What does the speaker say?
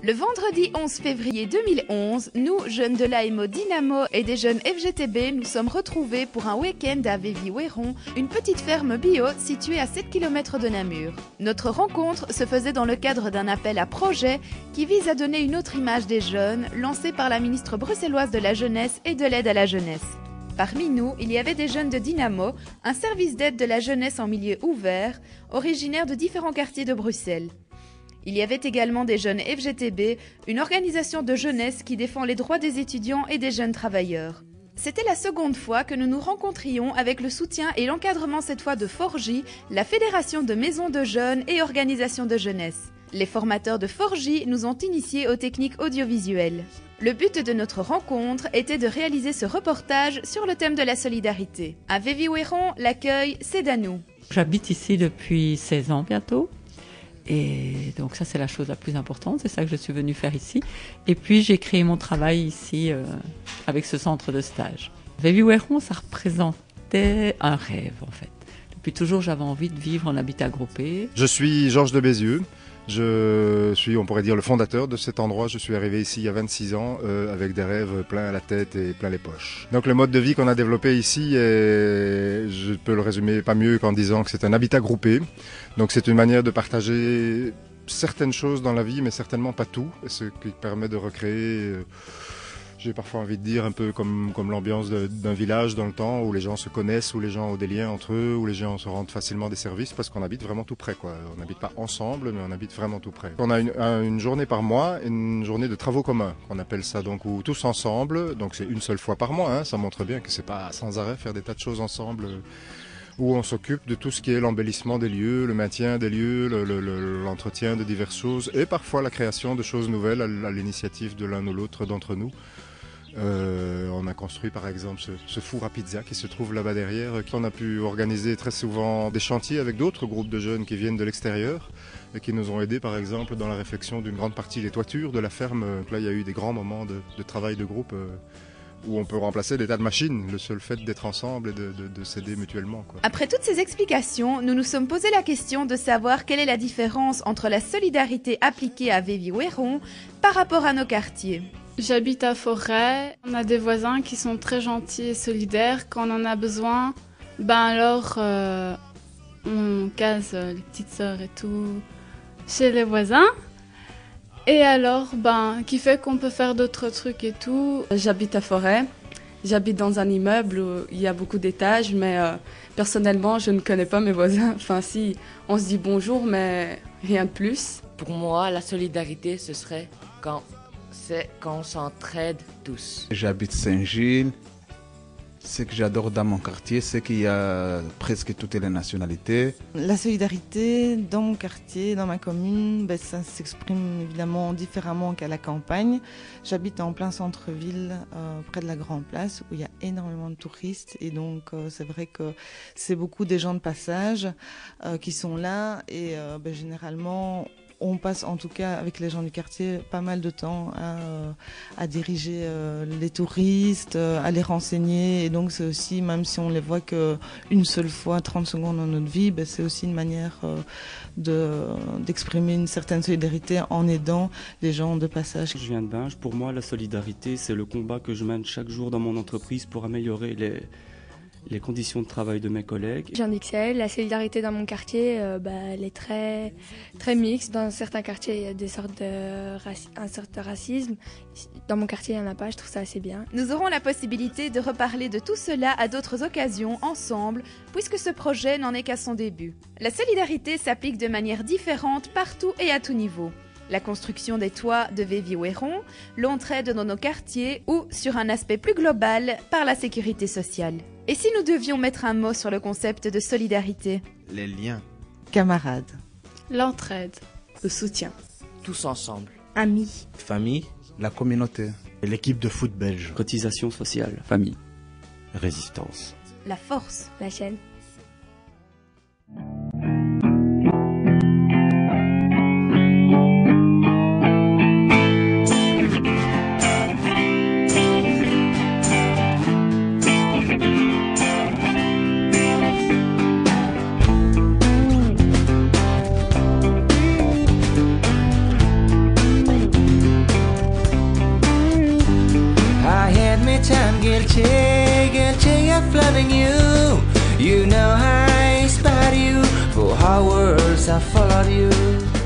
Le vendredi 11 février 2011, nous, jeunes de l'AMO Dynamo et des jeunes FGTB, nous sommes retrouvés pour un week-end à Vévy-Ouéron, une petite ferme bio située à 7 km de Namur. Notre rencontre se faisait dans le cadre d'un appel à projet qui vise à donner une autre image des jeunes, lancé par la ministre bruxelloise de la Jeunesse et de l'aide à la jeunesse. Parmi nous, il y avait des jeunes de Dynamo, un service d'aide de la jeunesse en milieu ouvert, originaires de différents quartiers de Bruxelles. Il y avait également des jeunes FGTB, une organisation de jeunesse qui défend les droits des étudiants et des jeunes travailleurs. C'était la seconde fois que nous nous rencontrions avec le soutien et l'encadrement cette fois de Forgy, la fédération de maisons de jeunes et organisations de jeunesse. Les formateurs de Forgy nous ont initiés aux techniques audiovisuelles. Le but de notre rencontre était de réaliser ce reportage sur le thème de la solidarité. À Vévy-Ouéron, l'accueil, c'est Danou. J'habite ici depuis 16 ans bientôt. Et donc ça, c'est la chose la plus importante, c'est ça que je suis venue faire ici. Et puis j'ai créé mon travail ici avec ce centre de stage. Vévy-Ouéron, ça représentait un rêve en fait. Depuis toujours, j'avais envie de vivre en habitat groupé. Je suis Georges de Bézieux. Je suis, on pourrait dire, le fondateur de cet endroit. Je suis arrivé ici il y a 26 ans avec des rêves plein la tête et plein les poches. Donc le mode de vie qu'on a développé ici, je peux le résumer pas mieux qu'en disant que c'est un habitat groupé. Donc c'est une manière de partager certaines choses dans la vie, mais certainement pas tout. Ce qui permet de recréer, j'ai parfois envie de dire, un peu comme l'ambiance d'un village dans le temps, où les gens se connaissent, où les gens ont des liens entre eux, où les gens se rendent facilement des services, parce qu'on habite vraiment tout près, quoi. On n'habite pas ensemble, mais on habite vraiment tout près. On a une journée par mois, une journée de travaux communs, qu'on appelle ça, donc, où tous ensemble, donc c'est une seule fois par mois, hein, ça montre bien que c'est pas sans arrêt faire des tas de choses ensemble, où on s'occupe de tout ce qui est l'embellissement des lieux, le maintien des lieux, l'entretien de diverses choses, et parfois la création de choses nouvelles à l'initiative de l'un ou l'autre d'entre nous. On a construit par exemple ce four à pizza qui se trouve là-bas derrière. On a pu organiser très souvent des chantiers avec d'autres groupes de jeunes qui viennent de l'extérieur et qui nous ont aidés par exemple dans la réfection d'une grande partie des toitures de la ferme. Donc là il y a eu des grands moments de travail de groupe où on peut remplacer des tas de machines, le seul fait d'être ensemble et de s'aider mutuellement, quoi. Après toutes ces explications, nous nous sommes posé la question de savoir quelle est la différence entre la solidarité appliquée à Vévy-Ouéron par rapport à nos quartiers. J'habite à Forêt, on a des voisins qui sont très gentils et solidaires. Quand on en a besoin, alors on case les petites sœurs et tout chez les voisins. Et alors, qui fait qu'on peut faire d'autres trucs et tout. J'habite à Forêt, j'habite dans un immeuble où il y a beaucoup d'étages, mais personnellement, je ne connais pas mes voisins. Enfin si, on se dit bonjour, mais rien de plus. Pour moi, la solidarité, ce serait quand on s'entraide tous. J'habite Saint-Gilles. Ce que j'adore dans mon quartier, c'est qu'il y a presque toutes les nationalités. La solidarité dans mon quartier, dans ma commune, ça s'exprime évidemment différemment qu'à la campagne. J'habite en plein centre-ville, près de la Grande Place, où il y a énormément de touristes. Et donc, c'est vrai que c'est beaucoup des gens de passage qui sont là. Et généralement, on passe en tout cas avec les gens du quartier pas mal de temps à diriger les touristes, à les renseigner. Et donc c'est aussi, même si on les voit qu'une seule fois, 30 secondes dans notre vie, c'est aussi une manière d'exprimer une certaine solidarité en aidant les gens de passage. Je viens de Binge. Pour moi, la solidarité, c'est le combat que je mène chaque jour dans mon entreprise pour améliorer les conditions de travail de mes collègues. Je viens d'Ixelles. La solidarité dans mon quartier, elle est très, très mixte. Dans certains quartiers, il y a un sorte de racisme. Dans mon quartier, il n'y en a pas. Je trouve ça assez bien. Nous aurons la possibilité de reparler de tout cela à d'autres occasions ensemble, puisque ce projet n'en est qu'à son début. La solidarité s'applique de manière différente partout et à tout niveau. La construction des toits de Vévy-Ouéron, l'entraide dans nos quartiers ou, sur un aspect plus global, par la sécurité sociale. Et si nous devions mettre un mot sur le concept de solidarité ? Les liens. Camarades. L'entraide. Le soutien. Tous ensemble. Amis. Famille. La communauté. Et l'équipe de foot belge. Cotisation sociale. Famille. Résistance. La force. La chaîne. loving you. You know I inspired you, for hours I followed you.